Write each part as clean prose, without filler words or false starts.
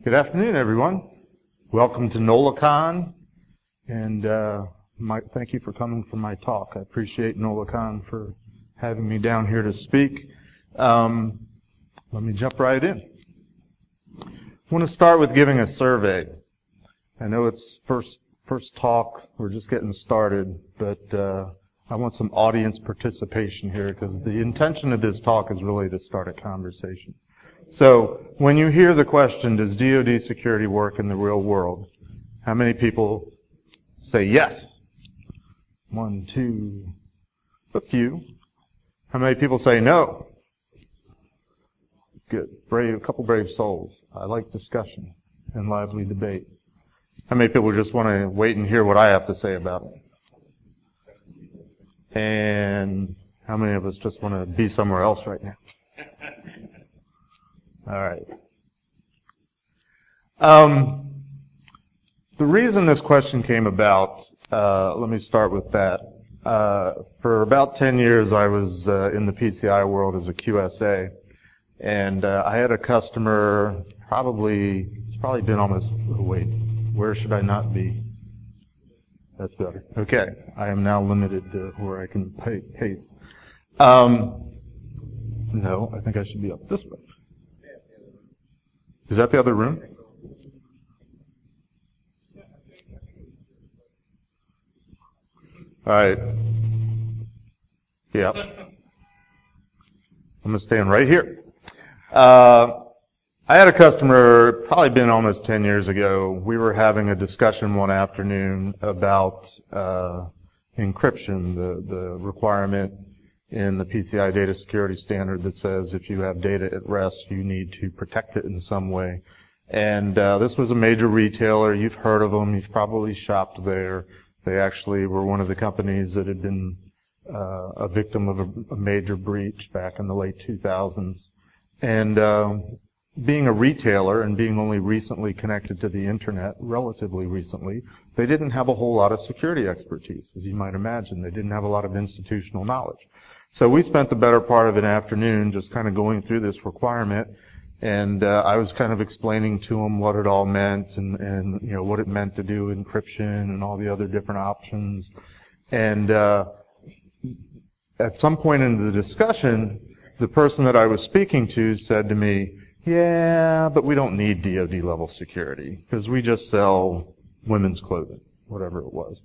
Good afternoon, everyone. Welcome to NolaCon, and thank you for coming for my talk. I appreciate NolaCon for having me down here to speak. Let me jump right in. I want to start with giving a survey. I know it's first talk, we're just getting started, but I want some audience participation here because the intention of this talk is really to start a conversation. So when you hear the question, does DoD security work in the real world? How many people say yes? One, two, a few. How many people say no? Good. A couple brave souls. I like discussion and lively debate. How many people just want to wait and hear what I have to say about it? And how many of us just want to be somewhere else right now? All right. The reason this question came about, let me start with that. For about 10 years, I was in the PCI world as a QSA, and I had a customer. It's probably been almost. Oh, wait, where should I not be? That's better. Okay, I am now limited to where I can paste. No, I think I should be up this way. Is that the other room? All right. Yeah. I'm going to stand right here. I had a customer, probably been almost 10 years ago. We were having a discussion one afternoon about encryption, the requirement in the PCI data security standard that says if you have data at rest, you need to protect it in some way. And this was a major retailer. You've heard of them. You've probably shopped there. They actually were one of the companies that had been a victim of a major breach back in the late 2000s. And being a retailer and being only recently connected to the internet, relatively recently, they didn't have a whole lot of security expertise, as you might imagine. They didn't have a lot of institutional knowledge. So we spent the better part of an afternoon just kind of going through this requirement, and I was kind of explaining to them what it all meant and you know what it meant to do encryption and all the other different options. And at some point in the discussion, the person that I was speaking to said to me, yeah, but we don't need DoD level security because we just sell women's clothing, whatever it was.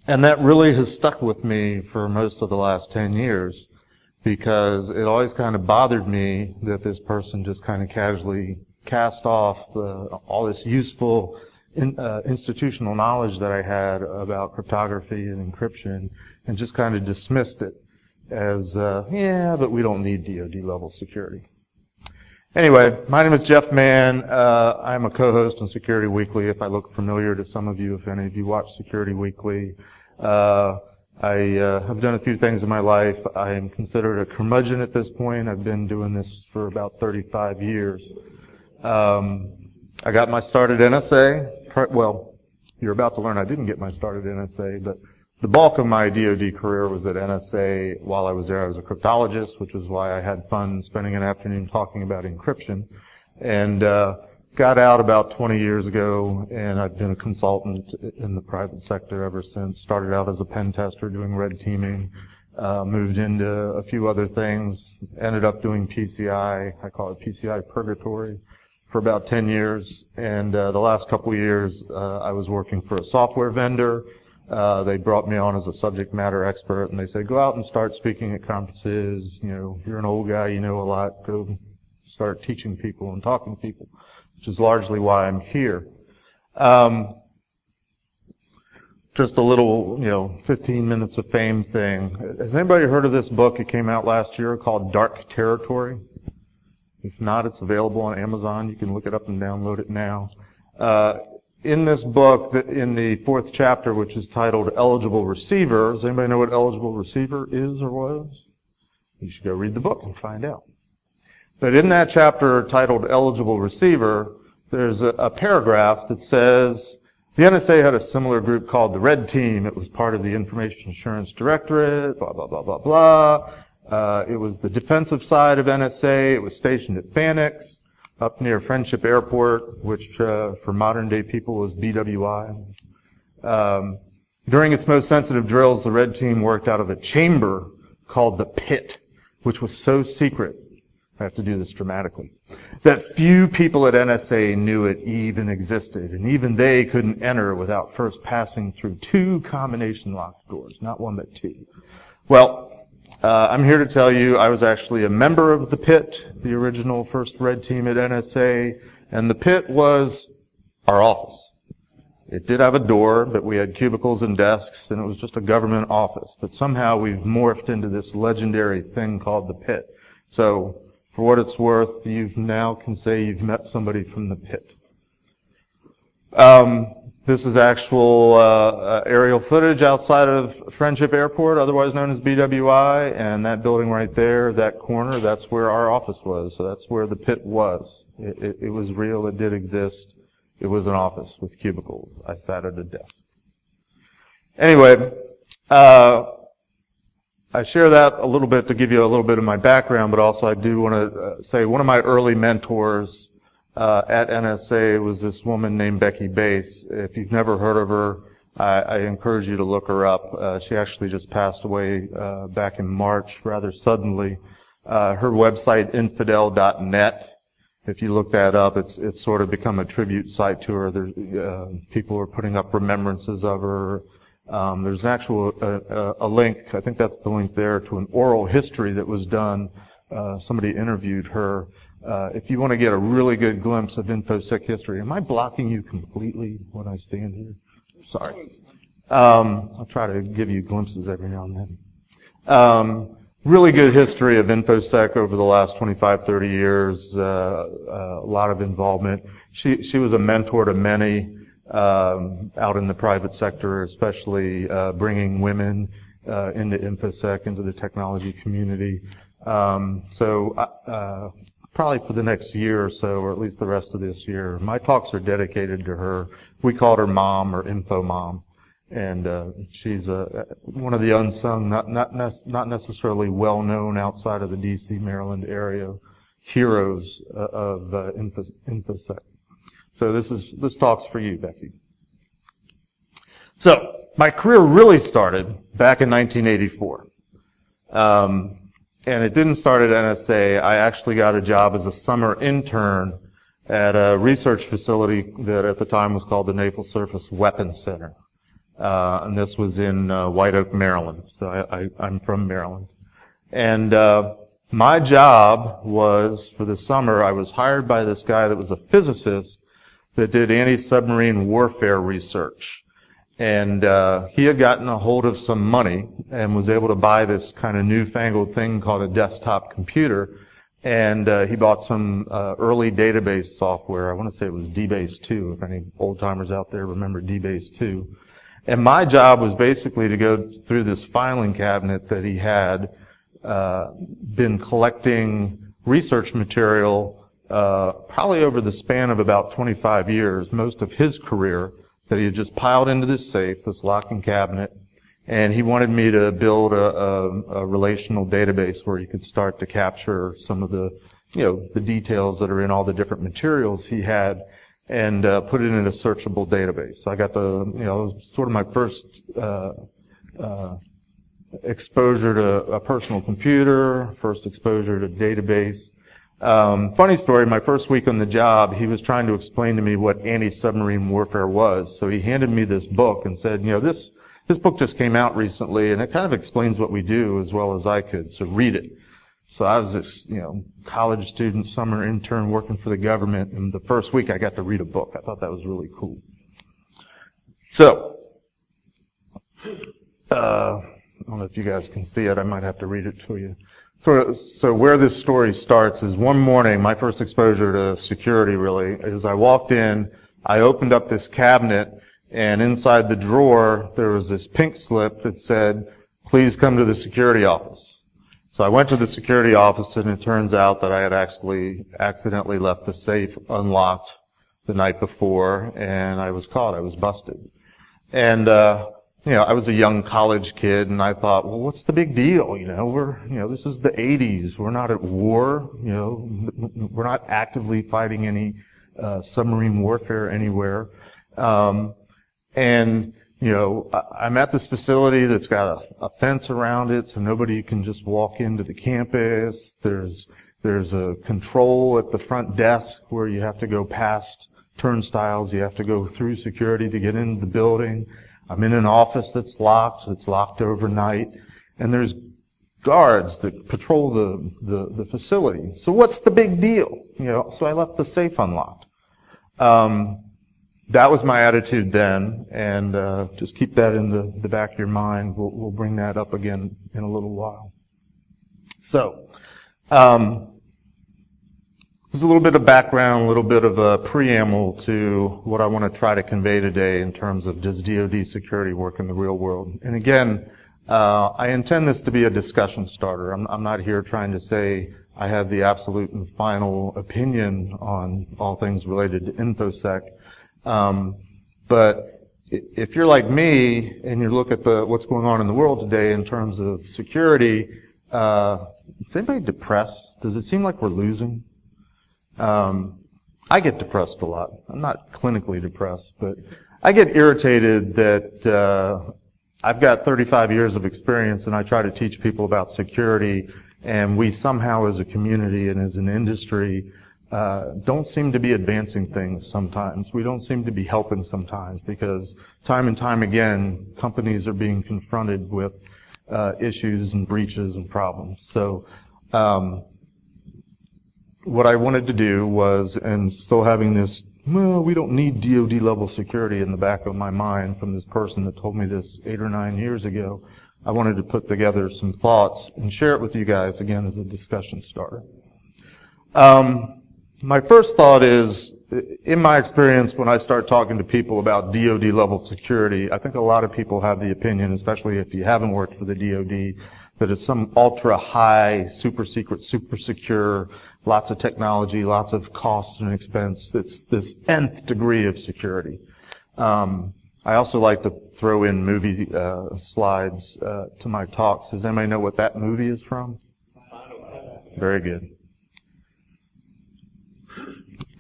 And that really has stuck with me for most of the last 10 years because it always kind of bothered me that this person just kind of casually cast off all this useful institutional knowledge that I had about cryptography and encryption and just kind of dismissed it as, yeah, but we don't need DoD level security. Anyway, my name is Jeff Mann. I'm a co-host on Security Weekly. If I look familiar to some of you, if any of you watch Security Weekly, I have done a few things in my life. I am considered a curmudgeon at this point. I've been doing this for about 35 years. I got my start at NSA. Well, you're about to learn I didn't get my start at NSA, but the bulk of my DoD career was at NSA. While I was there, I was a cryptologist, which is why I had fun spending an afternoon talking about encryption. And got out about 20 years ago, and I've been a consultant in the private sector ever since. Started out as a pen tester doing red teaming, moved into a few other things, ended up doing PCI. I call it PCI purgatory for about 10 years. And the last couple of years, I was working for a software vendor. They brought me on as a subject matter expert, and they said, go out and start speaking at conferences. You know, you're an old guy, you know a lot. Go start teaching people and talking to people, which is largely why I'm here. Just a little, 15 minutes of fame thing. Has anybody heard of this book? It came out last year called Dark Territory. If not, it's available on Amazon. You can look it up and download it now. In this book, in the 4th chapter, which is titled Eligible Receiver, does anybody know what eligible receiver is or was? You should go read the book and find out. But in that chapter titled Eligible Receiver, there's a paragraph that says, the NSA had a similar group called the Red Team. It was part of the Information Assurance Directorate, blah, blah, blah, blah, blah. It was the defensive side of NSA. It was stationed at Phoenix. up near Friendship Airport, which for modern day people is BWI. During its most sensitive drills, the red team worked out of a chamber called the pit, which was so secret, I have to do this dramatically, that few people at NSA knew it even existed, and even they couldn't enter without first passing through 2 combination locked doors, not 1 but 2. Well, I'm here to tell you I was actually a member of the pit, the original first red team at NSA, and the pit was our office. It did have a door, but we had cubicles and desks, and it was just a government office. But somehow we've morphed into this legendary thing called the pit. So, for what it's worth, you now can say you've met somebody from the pit. This is actual aerial footage outside of Friendship Airport, otherwise known as BWI, and that building right there, that corner, that's where our office was. So that's where the pit was. It was real. It did exist. It was an office with cubicles. I sat at a desk. Anyway, I share that a little bit to give you a little bit of my background, but also I do want to say one of my early mentors at NSA was this woman named Becky Bass. If you've never heard of her, I encourage you to look her up. She actually just passed away back in March rather suddenly. Her website, infidel.net, if you look that up, it's sort of become a tribute site to her. People are putting up remembrances of her. There's an actual a link, I think that's the link there, to an oral history that was done. Somebody interviewed her. If you want to get a really good glimpse of InfoSec history, am I blocking you completely when I stand here? Sorry. I'll try to give you glimpses every now and then. Really good history of InfoSec over the last 25, 30 years. A lot of involvement. She was a mentor to many out in the private sector, especially bringing women into InfoSec, into the technology community. Probably for the next year or so, or at least the rest of this year, my talks are dedicated to her. We called her Mom or Info Mom, and she's one of the unsung, not necessarily well known outside of the D.C. Maryland area heroes of InfoSec. So this talk's for you, Becky. So my career really started back in 1984. And it didn't start at NSA. I actually got a job as a summer intern at a research facility that at the time was called the Naval Surface Weapons Center. And this was in White Oak, Maryland. So I'm from Maryland. And my job was, for the summer, I was hired by this guy that was a physicist that did anti-submarine warfare research. And he had gotten a hold of some money and was able to buy this kind of newfangled thing called a desktop computer. And he bought some early database software. I want to say it was DBase 2, if any old-timers out there remember DBase 2. And my job was basically to go through this filing cabinet that he had been collecting research material probably over the span of about 25 years, most of his career, that he had just piled into this safe, this locking cabinet, and he wanted me to build a relational database where he could start to capture some of the, the details that are in all the different materials he had and put it in a searchable database. So I got the, it was sort of my first exposure to a personal computer, first exposure to database. Funny story, my first week on the job, he was trying to explain to me what anti-submarine warfare was. So he handed me this book and said, this book just came out recently and it kind of explains what we do as well as I could, so read it. So I was this, college student, summer intern working for the government, and the first week I got to read a book. I thought that was really cool. So, I don't know if you guys can see it. I might have to read it to you. So where this story starts is one morning, my first exposure to security really, is I walked in, I opened up this cabinet, and inside the drawer there was this pink slip that said, "Please come to the security office." So I went to the security office, and it turns out that I had actually accidentally left the safe unlocked the night before, and I was caught. I was busted. And I was a young college kid, and I thought, well, what's the big deal? This is the 80s. We're not at war. We're not actively fighting any submarine warfare anywhere. I'm at this facility that's got a fence around it, so nobody can just walk into the campus. There's a control at the front desk where you have to go past turnstiles. You have to go through security to get into the building. I'm in an office that's locked overnight, and there's guards that patrol the facility. So what's the big deal? So I left the safe unlocked. That was my attitude then, and just keep that in the back of your mind. We'll bring that up again in a little while. So, there's a little bit of background, a little bit of a preamble to what I want to try to convey today in terms of does DoD security work in the real world. And again, I intend this to be a discussion starter. I'm not here trying to say I have the absolute and final opinion on all things related to InfoSec. But if you're like me and you look at what's going on in the world today in terms of security, is anybody depressed? Does it seem like we're losing? I get depressed a lot. I'm not clinically depressed, but I get irritated that I've got 35 years of experience and I try to teach people about security, and we somehow as a community and as an industry don't seem to be advancing things sometimes. We don't seem to be helping sometimes because time and time again companies are being confronted with issues and breaches and problems. So what I wanted to do was, and still having this, well, we don't need DoD level security in the back of my mind from this person that told me this 8 or 9 years ago, I wanted to put together some thoughts and share it with you guys again as a discussion starter. My first thought is, in my experience when I start talking to people about DoD level security, I think a lot of people have the opinion, especially if you haven't worked for the DoD, that it's some ultra high, super secret, super secure, lots of technology, lots of cost and expense. It's this nth degree of security. I also like to throw in movie slides to my talks. Does anybody know what that movie is from? Very good.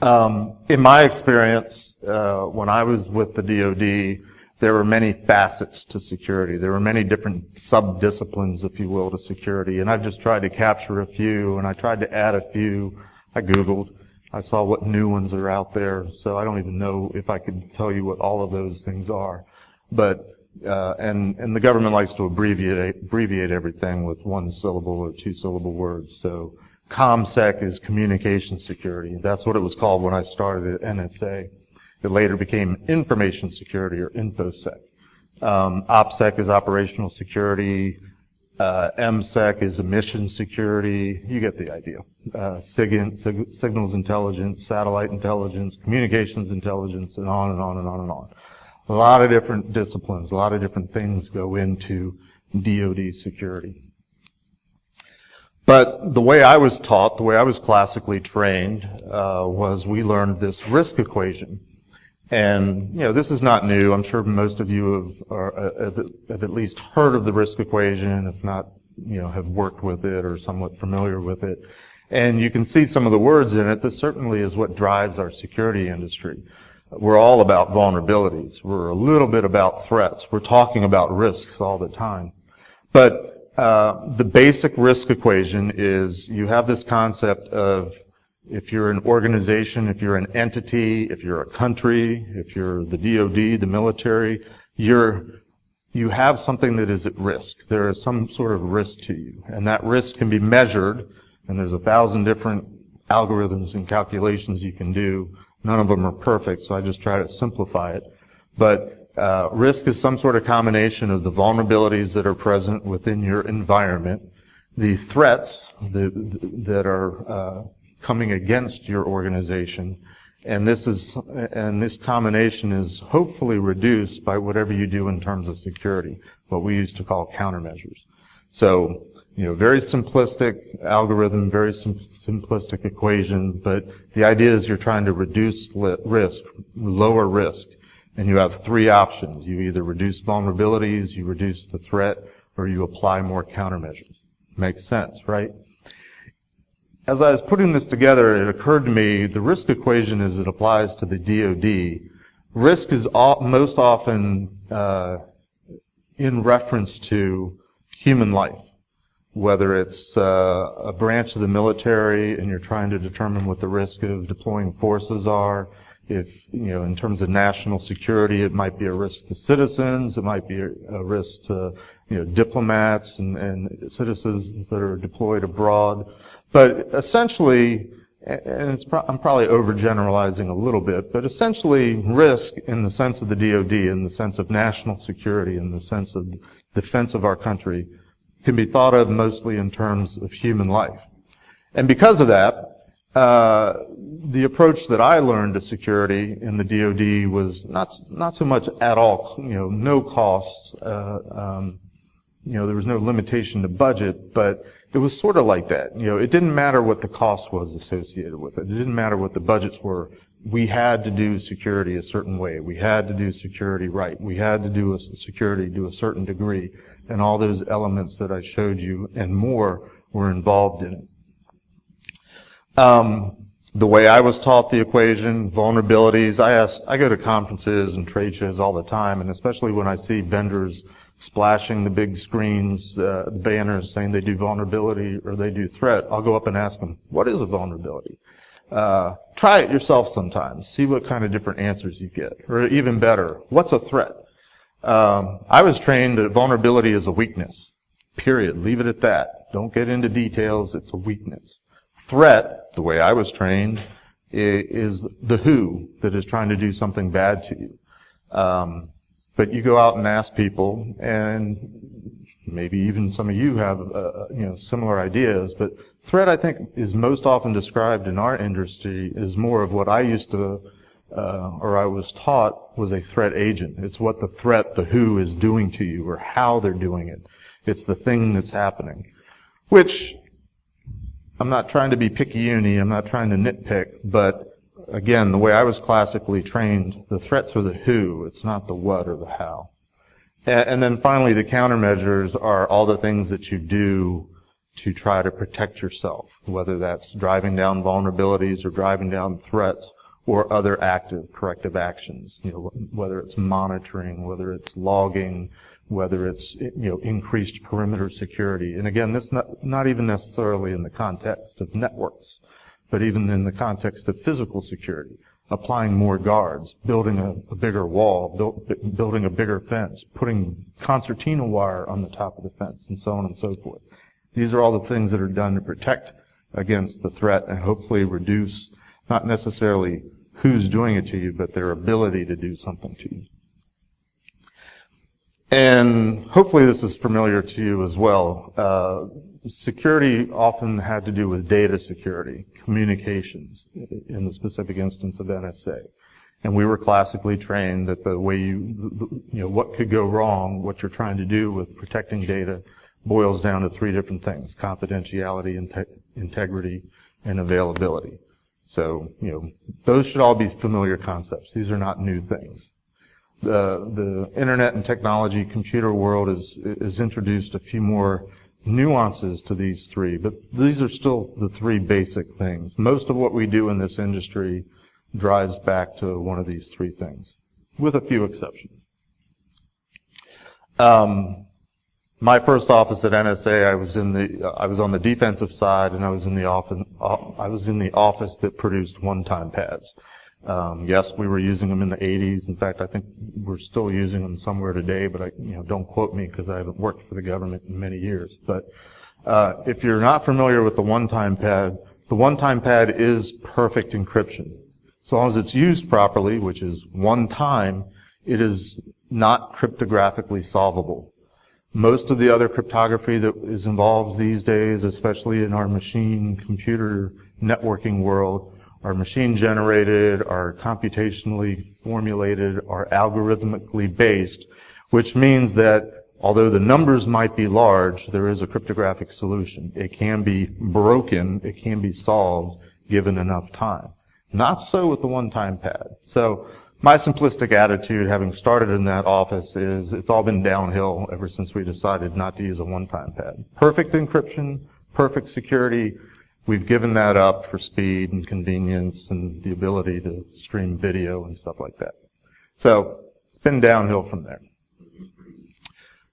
In my experience, when I was with the DoD, there were many facets to security. There were many different sub-disciplines, if you will, to security. And I've just tried to capture a few, and I tried to add a few. I Googled. I saw what new ones are out there. So I don't even know if I could tell you what all of those things are. But, and the government likes to abbreviate everything with one syllable or two syllable words. So ComSec is communication security. That's what it was called when I started at NSA. It later became information security or InfoSec. OPSEC is operational security. MSec is emission security. You get the idea. SIGINT, signals intelligence, satellite intelligence, communications intelligence, and on and on and on and on. A lot of different disciplines, a lot of different things go into DoD security. But the way I was taught, the way I was classically trained, was we learned this risk equation. And, this is not new. I'm sure most of you have at least heard of the risk equation, if not, have worked with it or somewhat familiar with it. And you can see some of the words in it. This certainly is what drives our security industry. We're all about vulnerabilities. We're a little bit about threats. We're talking about risks all the time. But the basic risk equation is you have this concept of if you're an organization, if you're an entity, if you're a country, if you're the DoD, the military, you have something that is at risk. There is some sort of risk to you. And that risk can be measured, and there's 1,000 different algorithms and calculations you can do. None of them are perfect, so I just try to simplify it. But risk is some sort of combination of the vulnerabilities that are present within your environment, the threats that are coming against your organization, and this combination is hopefully reduced by whatever you do in terms of security, what we used to call countermeasures. So, very simplistic algorithm, very simplistic equation, but the idea is you're trying to reduce risk, lower risk. And you have three options. You either reduce vulnerabilities, you reduce the threat, or you apply more countermeasures. Makes sense, right? As I was putting this together, it occurred to me the risk equation as it applies to the DoD, risk is most often in reference to human life. Whether it's a branch of the military and you're trying to determine what the risk of deploying forces are, if, in terms of national security, it might be a risk to citizens, it might be a risk to, diplomats and citizens that are deployed abroad. But essentially, and I'm probably overgeneralizing a little bit, but essentially risk in the sense of the DoD, in the sense of national security, in the sense of defense of our country, can be thought of mostly in terms of human life. And because of that, the approach that I learned to security in the DoD was not so much at all, no costs, there was no limitation to budget, but it was sort of like that. It didn't matter what the cost was associated with it. It didn't matter what the budgets were. We had to do security a certain way. We had to do security right. We had to do security to a certain degree. And all those elements that I showed you and more were involved in it. The way I was taught the equation, vulnerabilities, I go to conferences and trade shows all the time, and especially when I see vendors splashing the big screens, the banners saying they do vulnerability or they do threat, I'll go up and ask them, what is a vulnerability? Try it yourself sometimes. See what kind of different answers you get. Or even better, what's a threat? I was trained that vulnerability is a weakness. Period. Leave it at that. Don't get into details. It's a weakness. Threat, the way I was trained, is the who that is trying to do something bad to you. But you go out and ask people, and maybe even some of you have, similar ideas, but threat, I think, is most often described in our industry as more of what I used to, or I was taught was a threat agent. It's what the threat, the who, is doing to you, or how they're doing it. It's the thing that's happening. Which, I'm not trying to be picky-uni, I'm not trying to nitpick, but again, the way I was classically trained, the threats are the who, it's not the what or the how. And then finally, the countermeasures are all the things that you do to try to protect yourself, whether that's driving down vulnerabilities or driving down threats or other active corrective actions, whether it's monitoring, whether it's logging, whether it's, increased perimeter security. And again, this not even necessarily in the context of networks, but even in the context of physical security, applying more guards, building a bigger wall, building a bigger fence, putting concertina wire on the top of the fence, and so on and so forth. These are all the things that are done to protect against the threat and hopefully reduce not necessarily who's doing it to you, but their ability to do something to you. And hopefully this is familiar to you as well. Security often had to do with data security, communications, in the specific instance of NSA. And we were classically trained that the way what could go wrong, what you're trying to do with protecting data, boils down to three different things: confidentiality, integrity, and availability. So, those should all be familiar concepts. These are not new things. The internet and technology computer world is introduced a few more nuances to these three, but these are still the three basic things. Most of what we do in this industry drives back to one of these three things, with a few exceptions. My first office at NSA, I was on the defensive side, and I was in the office that produced one-time pads. Yes, we were using them in the 80s. In fact, I think we're still using them somewhere today, but don't quote me because I haven't worked for the government in many years. But if you're not familiar with the one-time pad, the one-time pad is perfect encryption. As long as it's used properly, which is one time, it is not cryptographically solvable. Most of the other cryptography that is involved these days, especially in our machine-computer networking world, are machine-generated, are computationally formulated, are algorithmically based, which means that although the numbers might be large, there is a cryptographic solution. It can be broken, it can be solved given enough time. Not so with the one-time pad. So my simplistic attitude, having started in that office, is it's all been downhill ever since we decided not to use a one-time pad. Perfect encryption, perfect security. We've given that up for speed and convenience and the ability to stream video and stuff like that. So it's been downhill from there.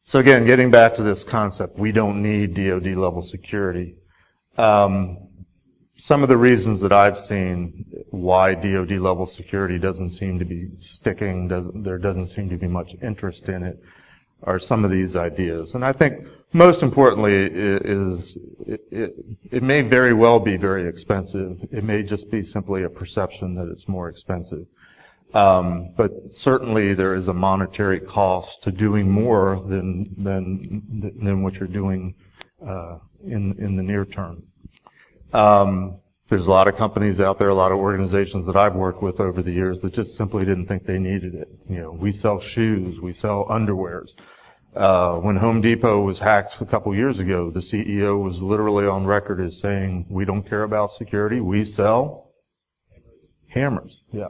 So again, getting back to this concept, we don't need DoD level security. Some of the reasons that I've seen why DoD level security doesn't seem to be sticking, there doesn't seem to be much interest in it, are some of these ideas. And I think most importantly is it may very well be very expensive. It may just be simply a perception that it's more expensive. But certainly there is a monetary cost to doing more than what you're doing in the near term. There's a lot of companies out there, a lot of organizations that I've worked with over the years that just simply didn't think they needed it. You know, we sell shoes, we sell underwears. When Home Depot was hacked a couple years ago, the CEO was literally on record as saying, "We don't care about security, we sell hammers." Yeah.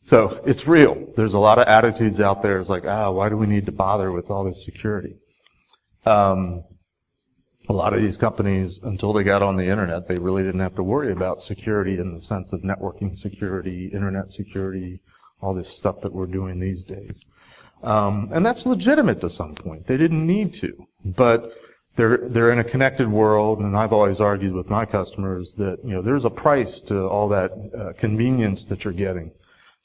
So it's real. There's a lot of attitudes out there. It's like, why do we need to bother with all this security? A lot of these companies, until they got on the internet, they really didn't have to worry about security in the sense of networking security, internet security, all this stuff that we're doing these days. And that's legitimate to some point. They didn't need to, but they're in a connected world, and I've always argued with my customers that, you know, there's a price to all that convenience that you're getting,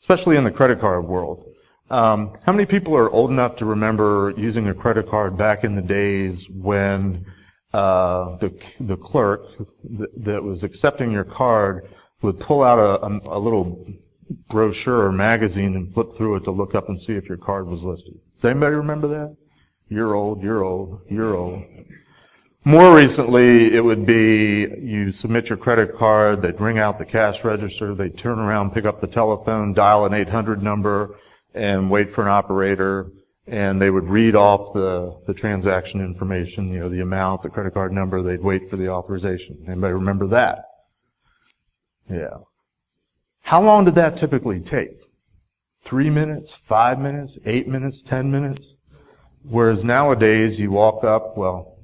especially in the credit card world. How many people are old enough to remember using a credit card back in the days when the clerk that was accepting your card would pull out a little brochure or magazine and flip through it to look up and see if your card was listed? Does anybody remember that? You're old, you're old, you're old. More recently, it would be you submit your credit card, they'd ring out the cash register, they'd turn around, pick up the telephone, dial an 800 number, and wait for an operator, and they would read off the transaction information, you know, the amount, the credit card number, they'd wait for the authorization. Anybody remember that? Yeah. How long did that typically take? 3 minutes, 5 minutes, 8 minutes, 10 minutes? Whereas nowadays you walk up, well,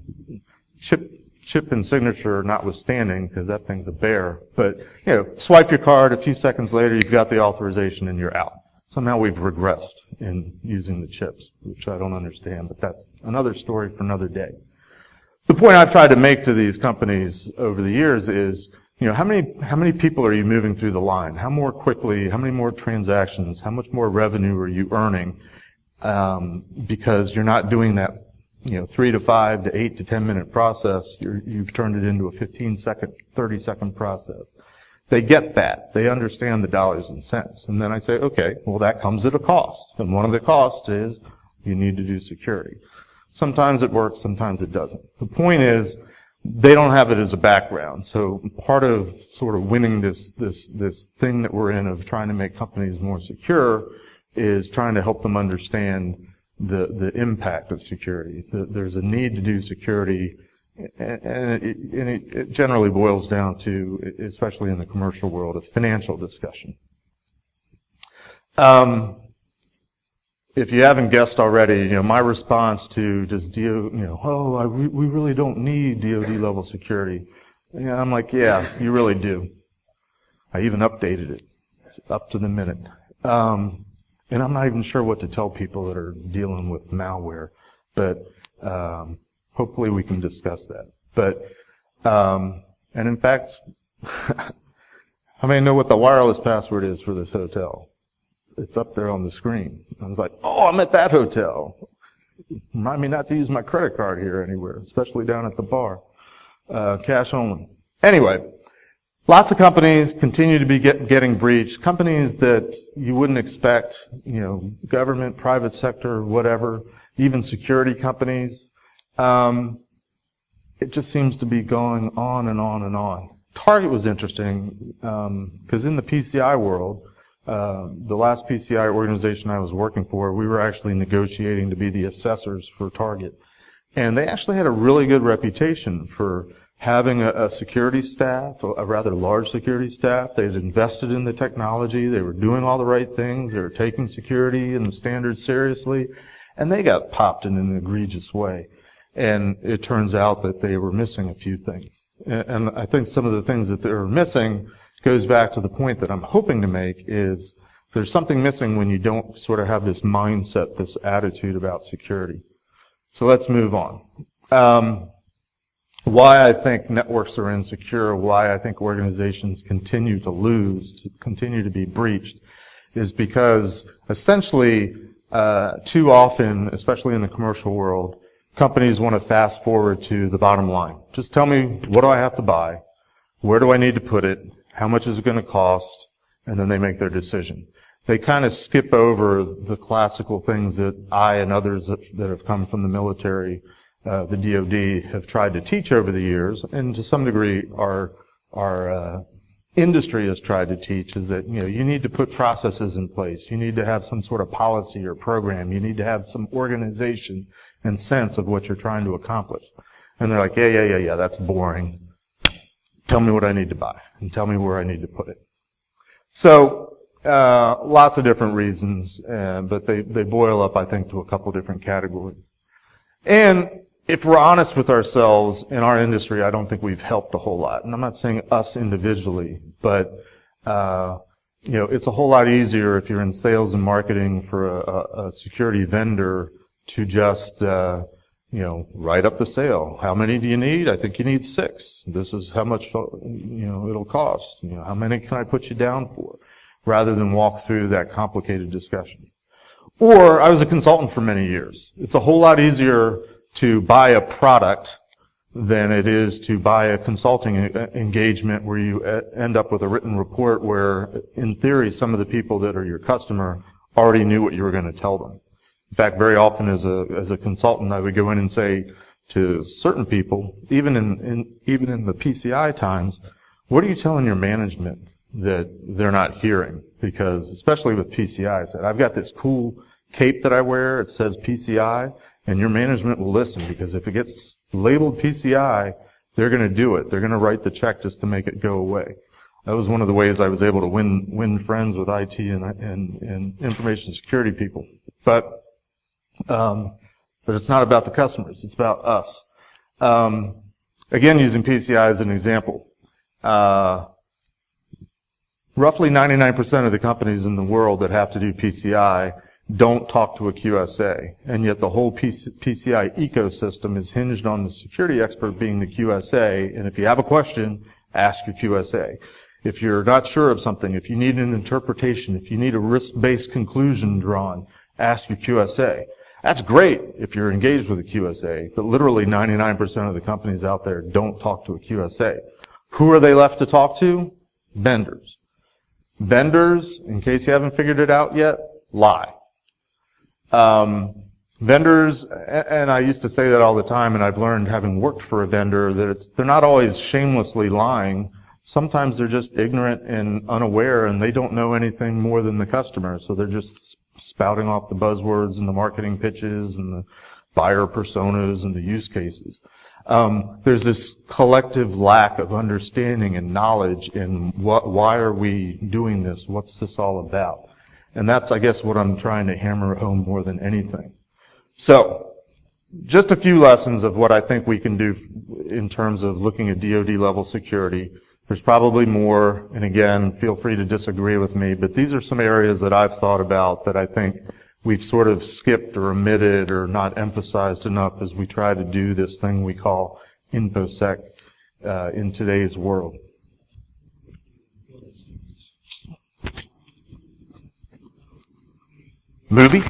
chip and signature notwithstanding, because that thing's a bear, but, you know, swipe your card, a few seconds later you've got the authorization and you're out. Somehow we've regressed in using the chips, which I don't understand, but that's another story for another day. The point I've tried to make to these companies over the years is, you know, how many people are you moving through the line? How more quickly, how many more transactions, how much more revenue are you earning? Because you're not doing that, you know, 3 to 5 to 8 to 10 minute process. You've turned it into a 15-second, 30-second process. They get that. They understand the dollars and cents. And then I say, okay, well, that comes at a cost. And one of the costs is you need to do security. Sometimes it works, sometimes it doesn't. The point is, they don't have it as a background. So part of sort of winning this thing that we're in of trying to make companies more secure is trying to help them understand the impact of security. There's a need to do security, and it generally boils down to, especially in the commercial world, a financial discussion. If you haven't guessed already, you know, my response to we really don't need DoD level security. And I'm like, yeah, you really do. I even updated it. It's up to the minute. And I'm not even sure what to tell people that are dealing with malware, but hopefully we can discuss that. But and in fact, how many know what the wireless password is for this hotel? It's up there on the screen. I was like, oh, I'm at that hotel. Remind me not to use my credit card here anywhere, especially down at the bar. Cash only. Anyway, lots of companies continue to be getting breached. Companies that you wouldn't expect, you know, government, private sector, whatever, even security companies. It just seems to be going on and on and on. Target was interesting because in the PCI world, the last PCI organization I was working for, we were actually negotiating to be the assessors for Target. And they actually had a really good reputation for having a security staff, a rather large security staff. They had invested in the technology. They were doing all the right things. They were taking security and the standards seriously. And they got popped in an egregious way. And it turns out that they were missing a few things. And I think some of the things that they're missing goes back to the point that I'm hoping to make is there's something missing when you don't sort of have this mindset, this attitude about security. So let's move on. Why I think networks are insecure, why I think organizations continue to lose, continue to be breached, is because essentially, too often, especially in the commercial world, companies want to fast forward to the bottom line. Just tell me, what do I have to buy? Where do I need to put it? How much is it going to cost? And then they make their decision. They kind of skip over the classical things that I and others that have come from the military, the DoD, have tried to teach over the years, and to some degree our industry has tried to teach, is that, you need to put processes in place. You need to have some sort of policy or program. You need to have some organization and sense of what you're trying to accomplish. And they're like, yeah, that's boring. Tell me what I need to buy, and tell me where I need to put it. So, lots of different reasons, but they boil up, I think, to a couple different categories. And if we're honest with ourselves in our industry, I don't think we've helped a whole lot. And I'm not saying us individually, but it's a whole lot easier if you're in sales and marketing for a security vendor to just write up the sale. How many do you need? I think you need 6. This is how much it'll cost. How many can I put you down for? Rather than walk through that complicated discussion. Or I was a consultant for many years. It's a whole lot easier to buy a product than it is to buy a consulting engagement where you end up with a written report where, in theory, some of the people that are your customer already knew what you were going to tell them. In fact, very often as a consultant, I would go in and say to certain people, even in the PCI times, what are you telling your management that they're not hearing? Because, especially with PCI, I said, I've got this cool cape that I wear, it says PCI, and your management will listen, because if it gets labeled PCI, they're going to do it. They're going to write the check just to make it go away. That was one of the ways I was able to win friends with IT and information security people. But it's not about the customers. It's about us. Again, using PCI as an example. Roughly 99% of the companies in the world that have to do PCI don't talk to a QSA, and yet the whole PCI ecosystem is hinged on the security expert being the QSA, and if you have a question, ask your QSA. If you're not sure of something, if you need an interpretation, if you need a risk-based conclusion drawn, ask your QSA. That's great if you're engaged with a QSA, but literally 99% of the companies out there don't talk to a QSA. Who are they left to talk to? Vendors. Vendors, in case you haven't figured it out yet, lie. Vendors, and I used to say that all the time, and I've learned, having worked for a vendor, that they're not always shamelessly lying. Sometimes they're just ignorant and unaware, and they don't know anything more than the customer, so they're just spouting off the buzzwords and the marketing pitches and the buyer personas and the use cases. There's this collective lack of understanding and knowledge in why are we doing this? What's this all about? And that's, I guess, what I'm trying to hammer home more than anything. So, just a few lessons of what I think we can do in terms of looking at DoD level security. There's probably more, and again, feel free to disagree with me, but these are some areas that I've thought about that I think we've sort of skipped or omitted or not emphasized enough as we try to do this thing we call InfoSec in today's world. Movie?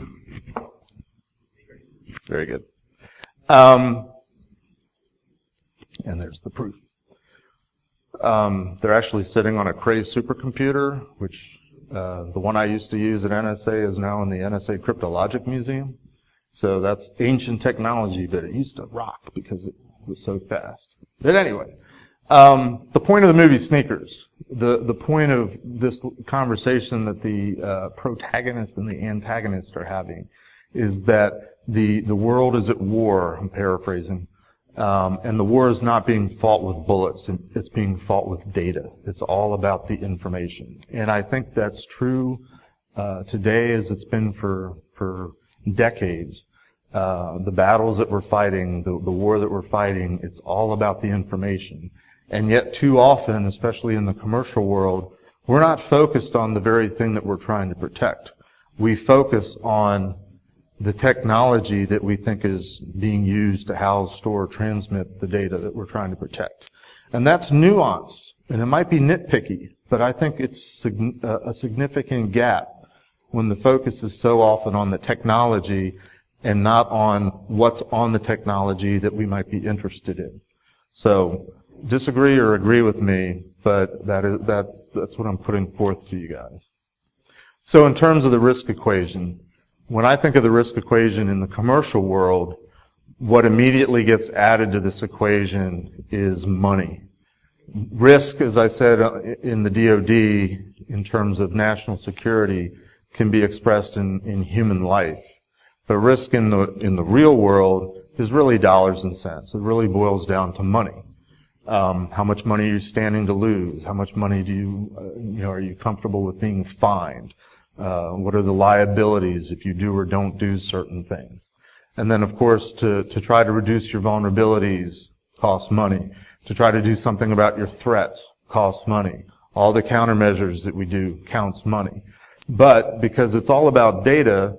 Very good. And there's the proof. They're actually sitting on a Cray supercomputer, which the one I used to use at NSA is now in the NSA Cryptologic Museum. So that's ancient technology, but it used to rock because it was so fast. But anyway, the point of the movie Sneakers, the point of this conversation that the protagonist and the antagonist are having is that the world is at war, I'm paraphrasing, And the war is not being fought with bullets. It's being fought with data. It's all about the information. And I think that's true today as it's been for decades. The battles that we're fighting, the war that we're fighting, it's all about the information. And yet too often, especially in the commercial world, we're not focused on the very thing that we're trying to protect. We focus on the technology that we think is being used to house, store, transmit the data that we're trying to protect. And that's nuanced, and it might be nitpicky, but I think it's a significant gap when the focus is so often on the technology and not on what's on the technology that we might be interested in. So disagree or agree with me, but that's what I'm putting forth to you guys. So in terms of the risk equation, when I think of the risk equation in the commercial world, what immediately gets added to this equation is money. Risk, as I said in the DoD, in terms of national security, can be expressed in human life. But risk in the real world is really dollars and cents. It really boils down to money. How much money are you standing to lose? How much money are you comfortable with being fined? What are the liabilities if you do or don't do certain things? And then, of course, to try to reduce your vulnerabilities costs money. To try to do something about your threats costs money. All the countermeasures that we do counts money. But because it's all about data,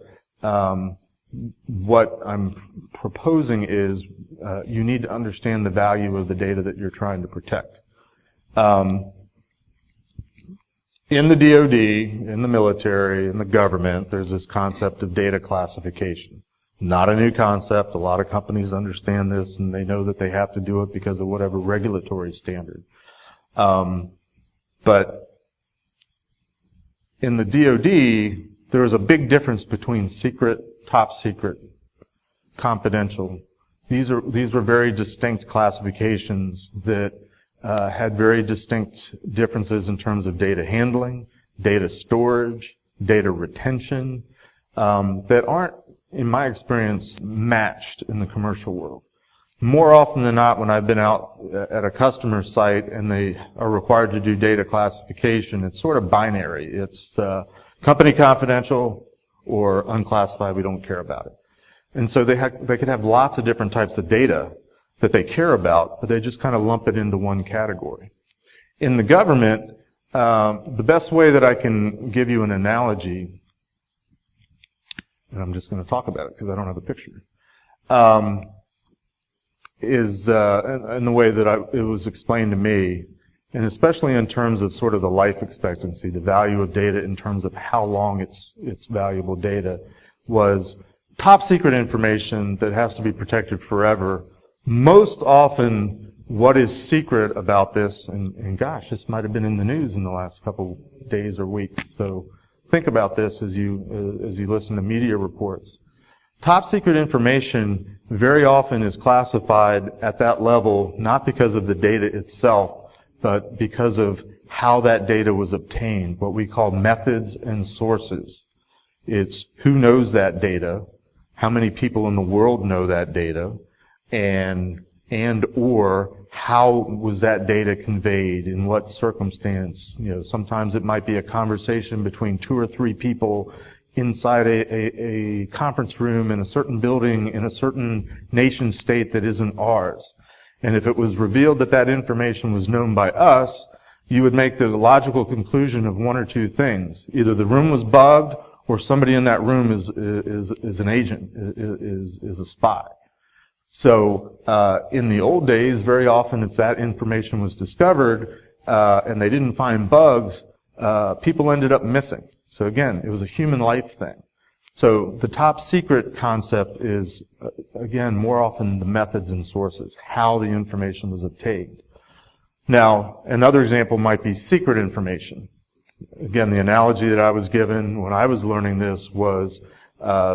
what I'm proposing is you need to understand the value of the data that you're trying to protect. In the DoD, in the military, in the government, there's this concept of data classification. Not a new concept. A lot of companies understand this, and they know that they have to do it because of whatever regulatory standard. But in the DoD, there is a big difference between secret, top secret, confidential. These were very distinct classifications that had very distinct differences in terms of data handling, data storage, data retention, that aren't, in my experience, matched in the commercial world. More often than not, when I've been out at a customer site and they are required to do data classification, it's sort of binary. It's company confidential or unclassified, we don't care about it. And so they could have lots of different types of data that they care about, but they just kind of lump it into one category. In the government, the best way that I can give you an analogy, and I'm just going to talk about it because I don't have a picture, is in the way that it was explained to me, and especially in terms of sort of the life expectancy, the value of data in terms of how long it's valuable data, was top secret information that has to be protected forever. Most often, what is secret about this, and gosh, this might have been in the news in the last couple days or weeks, so think about this as you listen to media reports. Top secret information very often is classified at that level, not because of the data itself, but because of how that data was obtained, what we call methods and sources. It's who knows that data, how many people in the world know that data, and or how was that data conveyed, in what circumstance. Sometimes it might be a conversation between 2 or 3 people inside a conference room in a certain building in a certain nation state that isn't ours. And if it was revealed that that information was known by us, you would make the logical conclusion of one or two things. Either the room was bugged, or somebody in that room is an agent, is a spy. So in the old days, very often if that information was discovered and they didn't find bugs, people ended up missing. So again, it was a human life thing. So the top secret concept is, again, more often the methods and sources, how the information was obtained. Now, another example might be secret information. Again, the analogy that I was given when I was learning this was,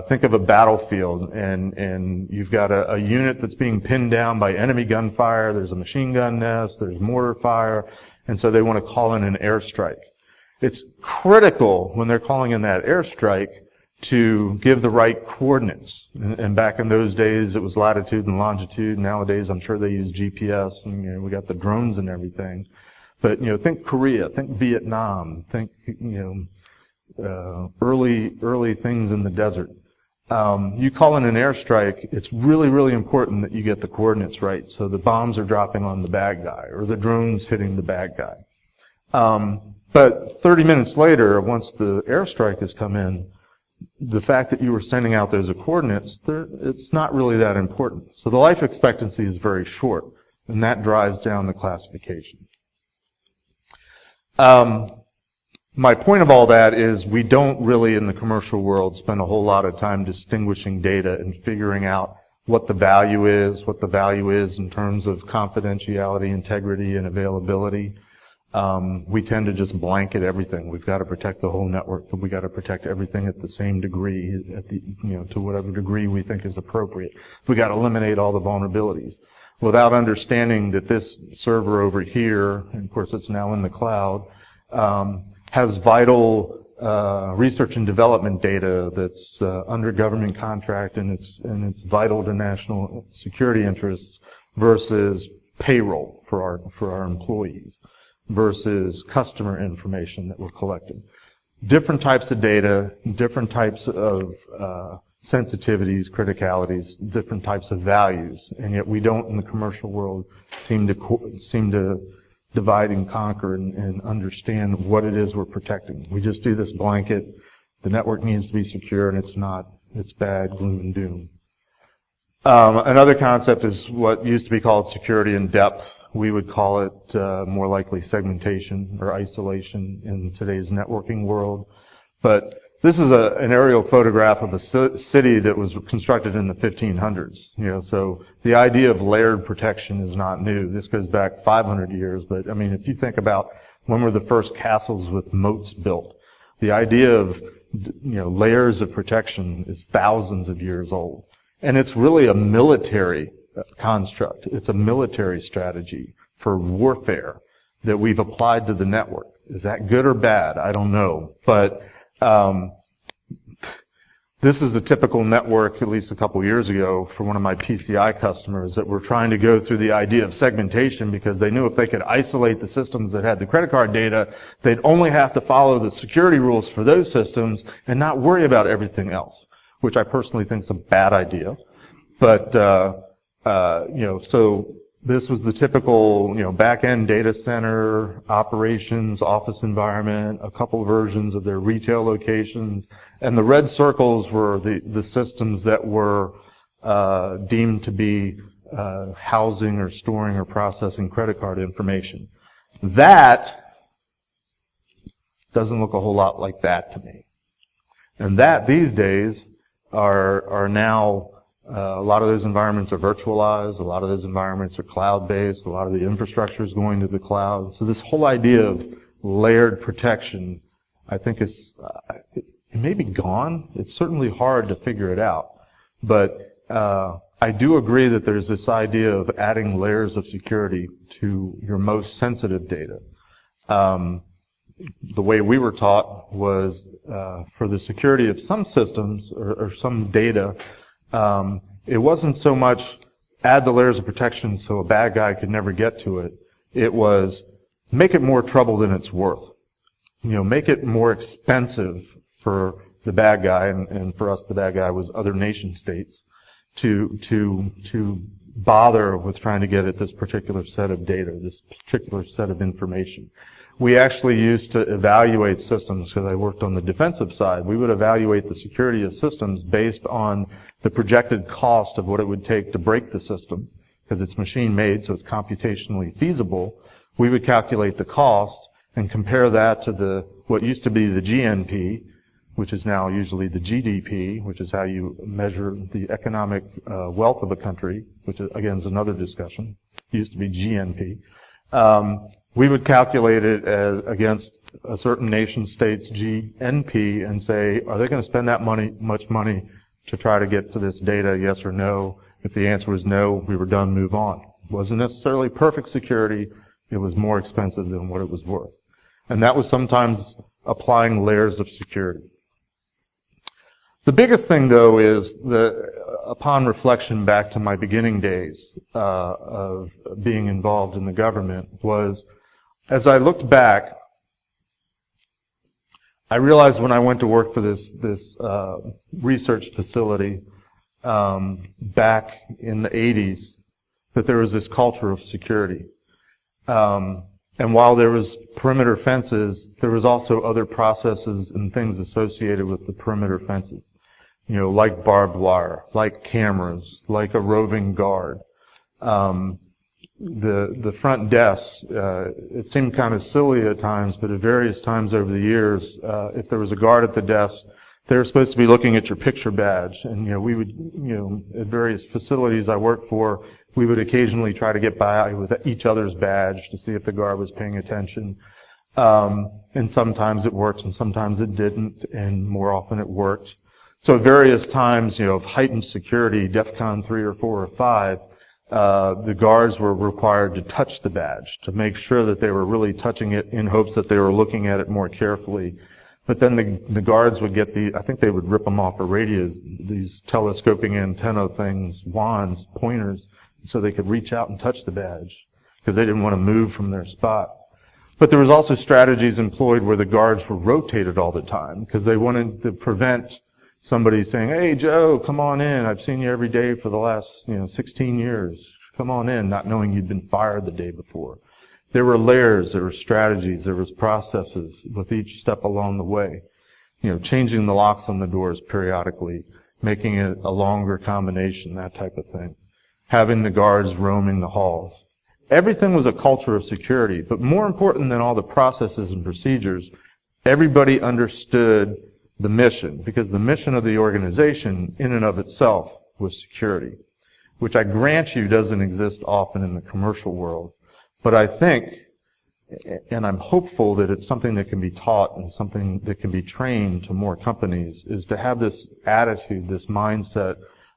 think of a battlefield, and you've got a unit that's being pinned down by enemy gunfire, there's a machine gun nest, there's mortar fire, and so they want to call in an airstrike. It's critical when they're calling in that airstrike to give the right coordinates. And back in those days, it was latitude and longitude. Nowadays, I'm sure they use GPS, and we got the drones and everything. But think Korea, think Vietnam, think early things in the desert. You call in an airstrike, it's really, really important that you get the coordinates right, so the bombs are dropping on the bad guy or the drones hitting the bad guy. But 30 minutes later, once the airstrike has come in, the fact that you were sending out those coordinates, it's not really that important. So the life expectancy is very short, and that drives down the classification. My point of all that is we don't really, in the commercial world, spend a whole lot of time distinguishing data and figuring out what the value is in terms of confidentiality, integrity, and availability. We tend to just blanket everything. We've got to protect the whole network, but we've got to protect everything at the same degree, to whatever degree we think is appropriate. We've got to eliminate all the vulnerabilities without understanding that this server over here, and of course it's now in the cloud, has vital research and development data that's under government contract, and it's vital to national security interests versus payroll for our employees, versus customer information that we're collecting. Different types of data, different types of sensitivities, criticalities, different types of values, and yet we don't in the commercial world seem to divide and conquer and understand what it is we're protecting. We just do this blanket, the network needs to be secure, and it's not. It's bad, gloom and doom. Another concept is what used to be called security in depth. We would call it more likely segmentation or isolation in today's networking world. But this is an aerial photograph of a city that was constructed in the 1500s. So the idea of layered protection is not new. This goes back 500 years. But I mean, if you think about when were the first castles with moats built, the idea of layers of protection is thousands of years old. And it's really a military construct. It's a military strategy for warfare that we've applied to the network. Is that good or bad? I don't know. But this is a typical network, at least a couple years ago, for one of my PCI customers that were trying to go through the idea of segmentation because they knew if they could isolate the systems that had the credit card data, they'd only have to follow the security rules for those systems and not worry about everything else, which I personally think is a bad idea. But, so this was the typical, back-end data center, operations, office environment, a couple versions of their retail locations, and the red circles were the systems that were deemed to be housing or storing or processing credit card information. That doesn't look a whole lot like that to me. And that, these days, are now a lot of those environments are virtualized, a lot of those environments are cloud-based, a lot of the infrastructure is going to the cloud. So this whole idea of layered protection, I think it may be gone. It's certainly hard to figure it out. But I do agree that there's this idea of adding layers of security to your most sensitive data. The way we were taught was for the security of some systems or some data, it wasn't so much add the layers of protection so a bad guy could never get to it. It was make it more trouble than it's worth. Make it more expensive for the bad guy, and for us the bad guy was other nation states, to bother with trying to get at this particular set of data, this particular set of information. We actually used to evaluate systems, because I worked on the defensive side. We would evaluate the security of systems based on the projected cost of what it would take to break the system, because it's machine made, so it's computationally feasible. We would calculate the cost and compare that to what used to be the GNP, which is now usually the GDP, which is how you measure the economic wealth of a country, which again is another discussion. It used to be GNP. We would calculate it against a certain nation state's GNP and say, are they going to spend that much money to try to get to this data, yes or no? If the answer was no, we were done, move on. It wasn't necessarily perfect security. It was more expensive than what it was worth. And that was sometimes applying layers of security. The biggest thing, though, is upon reflection back to my beginning days of being involved in the government, was as I looked back, I realized when I went to work for this research facility back in the 80s that there was this culture of security. And while there was perimeter fences, there was also other processes and things associated with the perimeter fences. You know, like barbed wire, like cameras, like a roving guard. The front desk, it seemed kind of silly at times, but at various times over the years, if there was a guard at the desk, they were supposed to be looking at your picture badge. And, you know, we would, you know, at various facilities I worked for, we would occasionally try to get by with each other's badge to see if the guard was paying attention. And sometimes it worked and sometimes it didn't, and more often it worked. So at various times, you know, of heightened security, DEFCON 3 or 4 or 5, the guards were required to touch the badge to make sure that they were really touching it in hopes that they were looking at it more carefully. But then the guards would get I think they would rip them off of radios, these telescoping antenna things, wands, pointers, so they could reach out and touch the badge because they didn't want to move from their spot. But there was also strategies employed where the guards were rotated all the time because they wanted to prevent somebody saying, "Hey, Joe, come on in. I've seen you every day for the last, 16 years. Come on in," not knowing you'd been fired the day before. There were layers, there were strategies, there was processes with each step along the way. You know, changing the locks on the doors periodically, making it a longer combination, that type of thing. Having the guards roaming the halls. Everything was a culture of security, but more important than all the processes and procedures, everybody understood the mission, because the mission of the organization in and of itself was security, which I grant you doesn't exist often in the commercial world. But I think, and I'm hopeful that it's something that can be taught and something that can be trained to more companies, is to have this attitude, this mindset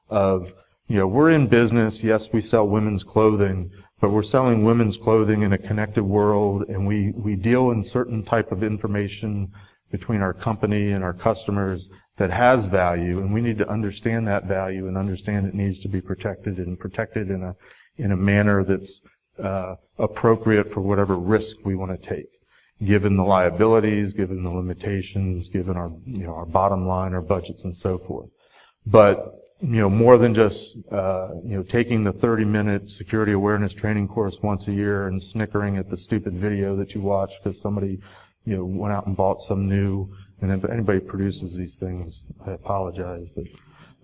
of, we're in business, yes, we sell women's clothing, but we're selling women's clothing in a connected world, and we deal in certain type of information between our company and our customers that has value, and we need to understand that value and understand it needs to be protected and protected in a manner that's appropriate for whatever risk we want to take, given the liabilities, given the limitations, given our our bottom line, our budgets, and so forth. But more than just taking the 30-minute security awareness training course once a year and snickering at the stupid video that you watch because somebody went out and bought some new. And if anybody produces these things, I apologize, but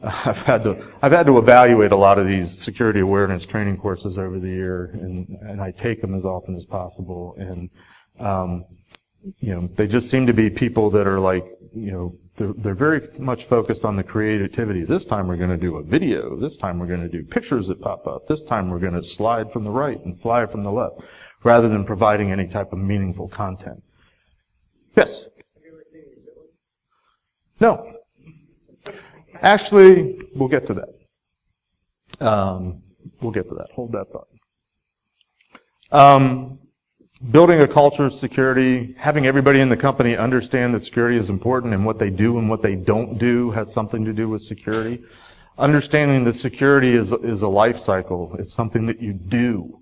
I've had to evaluate a lot of these security awareness training courses over the year, and I take them as often as possible. And they just seem to be people that are like, they're very much focused on the creativity. This time we're going to do a video. This time we're going to do pictures that pop up. This time we're going to slide from the right and fly from the left, rather than providing any type of meaningful content. Yes? No. Actually, we'll get to that. We'll get to that. Hold that thought. Building a culture of security, having everybody in the company understand that security is important and what they do and what they don't do has something to do with security. Understanding that security is a life cycle. It's something that you do.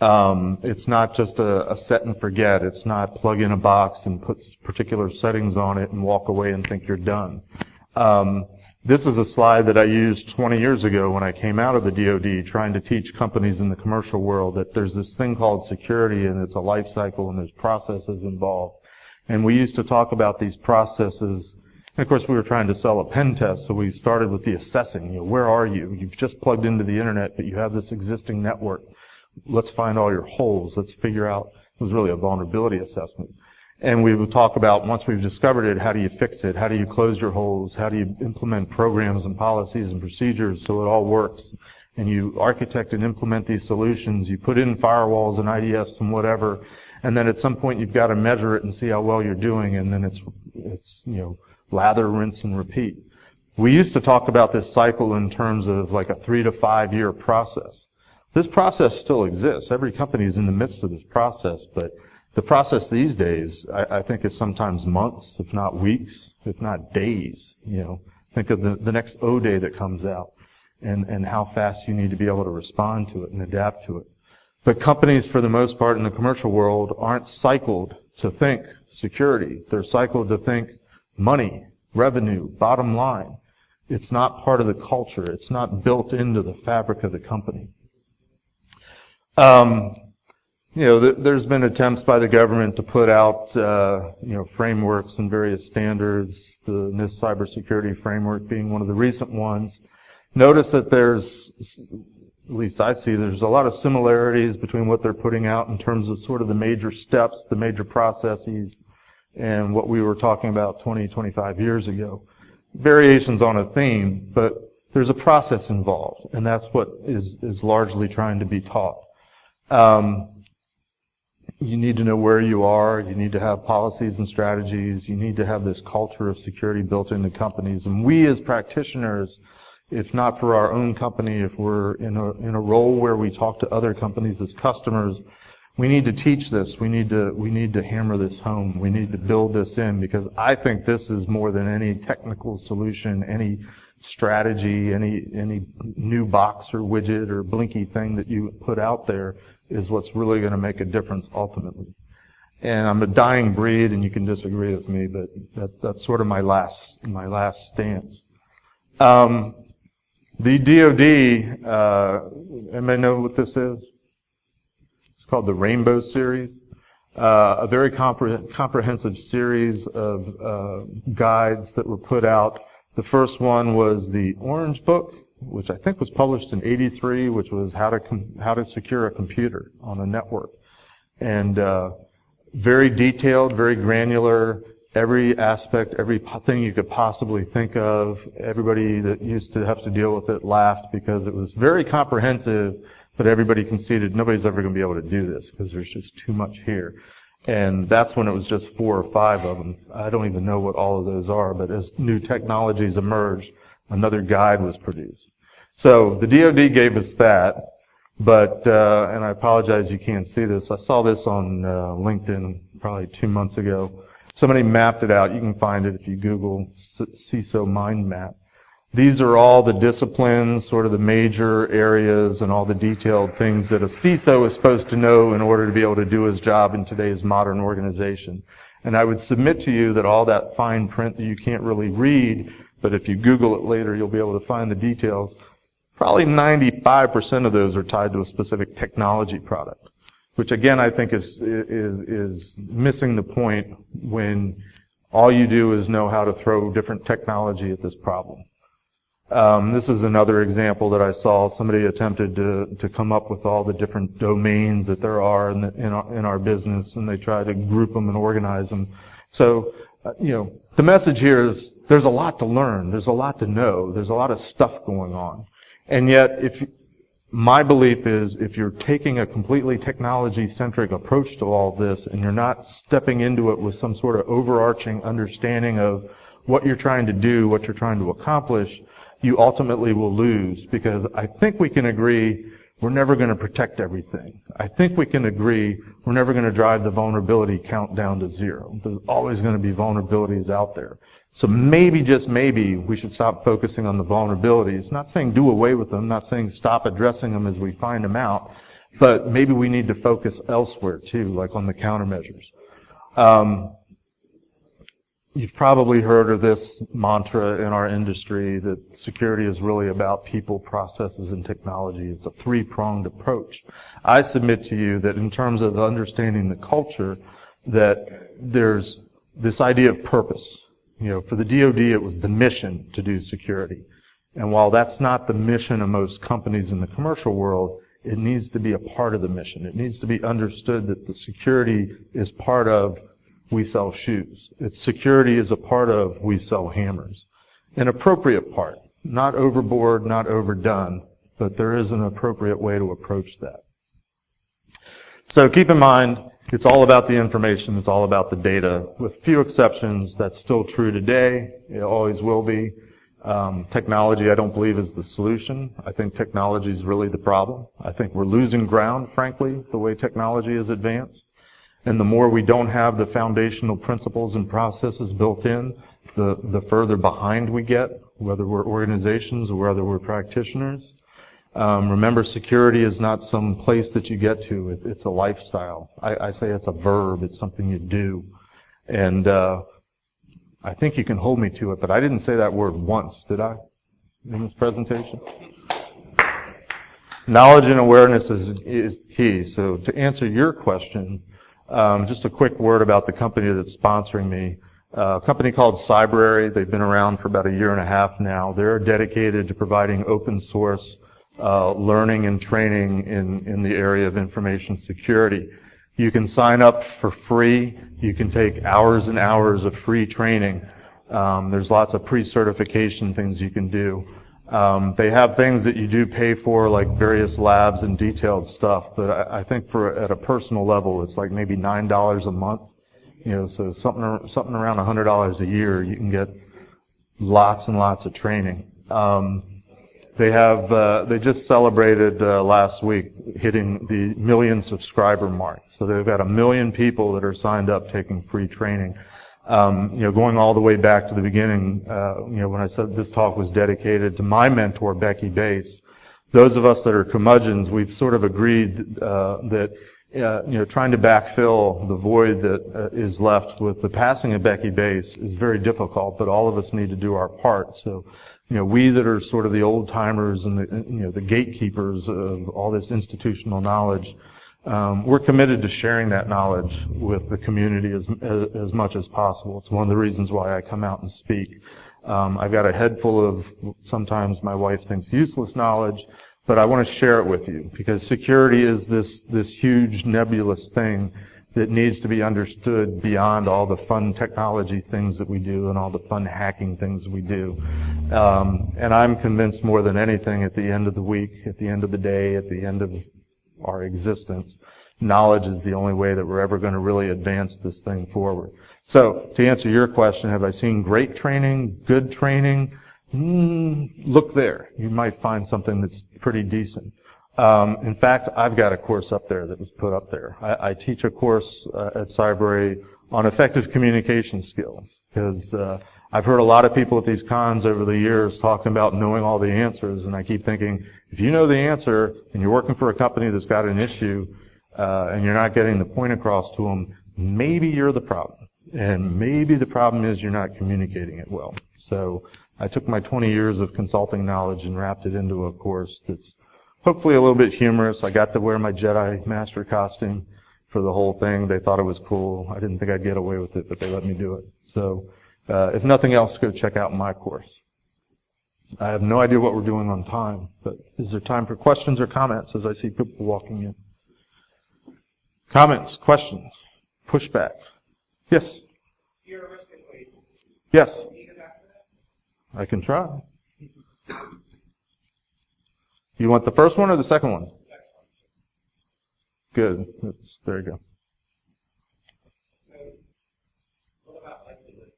It's not just a set and forget. It's not plug in a box and put particular settings on it and walk away and think you're done. This is a slide that I used 20 years ago when I came out of the DoD trying to teach companies in the commercial world that there's this thing called security and it's a life cycle and there's processes involved. And we used to talk about these processes. And of course, we were trying to sell a pen test, so we started with the assessing. Where are you? You've just plugged into the internet, but you have this existing network. Let's find all your holes. Let's figure out. It was really a vulnerability assessment. And we would talk about, once we've discovered it, how do you fix it? How do you close your holes? How do you implement programs and policies and procedures so it all works? And you architect and implement these solutions. You put in firewalls and IDS and whatever. And then at some point you've got to measure it and see how well you're doing. And then it's lather, rinse, and repeat. We used to talk about this cycle in terms of like a 3 to 5 year process. This process still exists. Every company is in the midst of this process, but the process these days, I think, is sometimes months, if not weeks, if not days. Think of the next O day that comes out and how fast you need to be able to respond to it and adapt to it. But companies, for the most part in the commercial world, aren't cycled to think security. They're cycled to think money, revenue, bottom line. It's not part of the culture. It's not built into the fabric of the company. There's been attempts by the government to put out, frameworks and various standards, the NIST cybersecurity framework being one of the recent ones. Notice that there's, at least I see, there's a lot of similarities between what they're putting out in terms of sort of the major steps, the major processes, and what we were talking about 20, 25 years ago. Variations on a theme, but there's a process involved, and that's what is largely trying to be taught. You need to know where you are. You need to have policies and strategies. You need to have this culture of security built into companies. And we as practitioners, if not for our own company, if we're in a role where we talk to other companies as customers, we need to teach this. We need to hammer this home. We need to build this in, because I think this is more than any technical solution, any strategy, any new box or widget or blinky thing that you put out there is what's really going to make a difference ultimately. And I'm a dying breed, and you can disagree with me, but that's sort of my last stance. The DoD, anybody know what this is? It's called the Rainbow Series. A very comprehensive series of guides that were put out. The first one was the Orange Book, which I think was published in '83, which was how to secure a computer on a network, and very detailed, very granular. Every aspect, everything you could possibly think of. Everybody that used to have to deal with it laughed because it was very comprehensive, but everybody conceded nobody's ever going to be able to do this because there's just too much here. And that's when it was just 4 or 5 of them. I don't even know what all of those are, but as new technologies emerged, another guide was produced. So the DoD gave us that, but, and I apologize you can't see this. I saw this on LinkedIn probably 2 months ago. Somebody mapped it out. You can find it if you Google CISO Mind Map. These are all the disciplines, sort of the major areas and all the detailed things that a CISO is supposed to know in order to be able to do his job in today's modern organization. And I would submit to you that all that fine print that you can't really read, but if you Google it later, you'll be able to find the details. Probably 95% of those are tied to a specific technology product, which again I think is missing the point when all you do is know how to throw different technology at this problem. This is another example that I saw. Somebody attempted to come up with all the different domains that there are in our business, and they try to group them and organize them. So, the message here is there's a lot to learn, there's a lot to know, there's a lot of stuff going on. And yet, my belief is if you're taking a completely technology-centric approach to all this and you're not stepping into it with some sort of overarching understanding of what you're trying to do, what you're trying to accomplish, you ultimately will lose, because I think we can agree we're never going to protect everything. I think we can agree we're never going to drive the vulnerability count down to 0. There's always going to be vulnerabilities out there. So maybe, just maybe, we should stop focusing on the vulnerabilities. Not saying do away with them, not saying stop addressing them as we find them out, but maybe we need to focus elsewhere too, like on the countermeasures. You've probably heard of this mantra in our industry that security is really about people, processes, and technology. It's a 3-pronged approach. I submit to you that in terms of understanding the culture, that there's this idea of purpose. For the DoD, it was the mission to do security. And while that's not the mission of most companies in the commercial world, it needs to be a part of the mission. It needs to be understood that the security is part of we sell shoes. Its security is a part of we sell hammers. An appropriate part, not overboard, not overdone, but there is an appropriate way to approach that. So keep in mind, it's all about the information, it's all about the data. With few exceptions, that's still true today. It always will be. Technology, I don't believe, is the solution. I think technology is really the problem. I think we're losing ground, frankly, the way technology is advanced. And the more we don't have the foundational principles and processes built in, the further behind we get whether we're organizations or whether we're practitioners. Remember, security is not some place that you get to. It's a lifestyle. I say it's a verb. It's something you do. And I think you can hold me to it, but I didn't say that word once, did I, in this presentation? Knowledge and awareness is key. So to answer your question, just a quick word about the company that's sponsoring me. A company called Cybrary. They've been around for about a year and a half now. They're dedicated to providing open source learning and training in the area of information security. You can sign up for free. You can take hours and hours of free training. There's lots of pre-certification things you can do. They have things that you do pay for, like various labs and detailed stuff, but I think at a personal level, it's like maybe $9 a month. So something around $100 a year, you can get lots and lots of training. They just celebrated last week hitting the 1 million subscriber mark. So they've got 1 million people that are signed up taking free training. Going all the way back to the beginning, when I said this talk was dedicated to my mentor, Becky Bass, those of us that are curmudgeons, we've sort of agreed that trying to backfill the void that is left with the passing of Becky Bass is very difficult, but all of us need to do our part. So, we that are sort of the old timers and the gatekeepers of all this institutional knowledge, we're committed to sharing that knowledge with the community as much as possible. It's one of the reasons why I come out and speak. I've got a head full of, sometimes my wife thinks, useless knowledge, but I want to share it with you because security is this huge nebulous thing that needs to be understood beyond all the fun technology things that we do and all the fun hacking things we do. And I'm convinced more than anything at the end of the week, at the end of the day, at the end of our existence, knowledge is the only way that we're ever going to really advance this thing forward. So, to answer your question, have I seen great training, good training? Look there. You might find something that's pretty decent. In fact, I've got a course up there that was put up there. I teach a course at Cybrary on effective communication skills because I've heard a lot of people at these cons over the years talking about knowing all the answers, and I keep thinking, if you know the answer and you're working for a company that's got an issue and you're not getting the point across to them, maybe you're the problem. And maybe the problem is you're not communicating it well. So I took my 20 years of consulting knowledge and wrapped it into a course that's hopefully a little bit humorous. I got to wear my Jedi Master costume for the whole thing. They thought it was cool. I didn't think I'd get away with it, but they let me do it. So if nothing else, go check out my course. I have no idea what we're doing on time, but is there time for questions or comments as I see people walking in? Comments, questions, pushback. Yes? Your risk equation. Yes. Can you go back to that? I can try. You want the first one or the second one? Good. There you go. So, what about likelihood?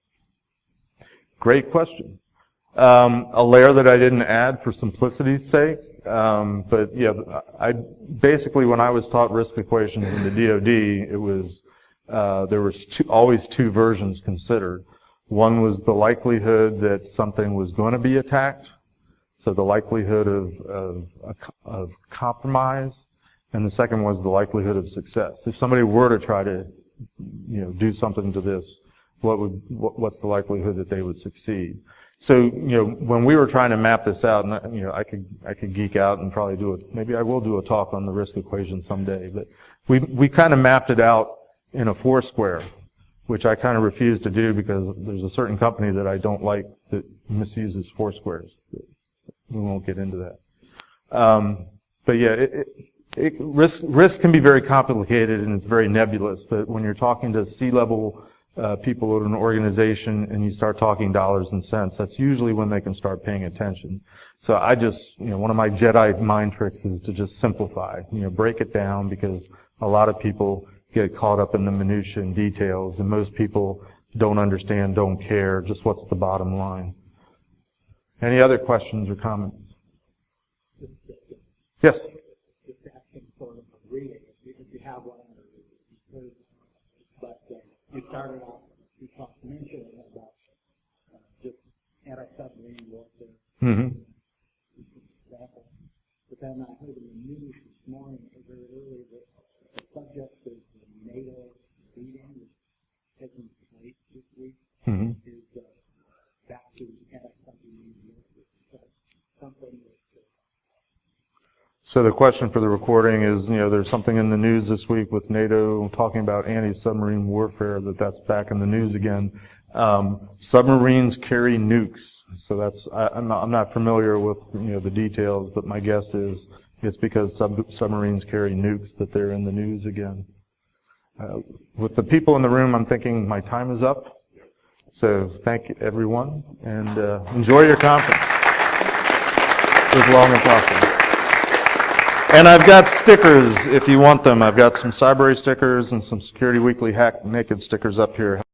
Great question. A layer that I didn't add for simplicity's sake, but yeah, I basically when I was taught risk equations in the DoD, it was there was always two versions considered. One was the likelihood that something was going to be attacked, so the likelihood of compromise, and the second was the likelihood of success. If somebody were to try to, do something to this, what's the likelihood that they would succeed? So, when we were trying to map this out, and I could geek out and probably maybe I will do a talk on the risk equation someday, but we kind of mapped it out in a Foursquare, which I kind of refuse to do because there's a certain company that I don't like that misuses Foursquares. We won't get into that. But yeah, risk can be very complicated and it's very nebulous, but when you're talking to C-level people at an organization and you start talking dollars and cents, that's usually when they can start paying attention. So I just, one of my Jedi mind tricks is to just simplify, break it down because a lot of people get caught up in the minutiae and details and most people don't understand, don't care, just what's the bottom line. Any other questions or comments? Yes? Just asking sort of a reading, if you have one, but you started off, you mentioned about just anti-submarine warfare. So the question for the recording is, there's something in the news this week with NATO talking about anti-submarine warfare, that's back in the news again. Submarines carry nukes. So I'm not familiar with, the details, but my guess is it's because submarines carry nukes that they're in the news again. With the people in the room, I'm thinking my time is up. So thank you, everyone, and enjoy your conference. It was long and prosperous. And I've got stickers if you want them. I've got some Cyber stickers and some Security Weekly Hack Naked stickers up here.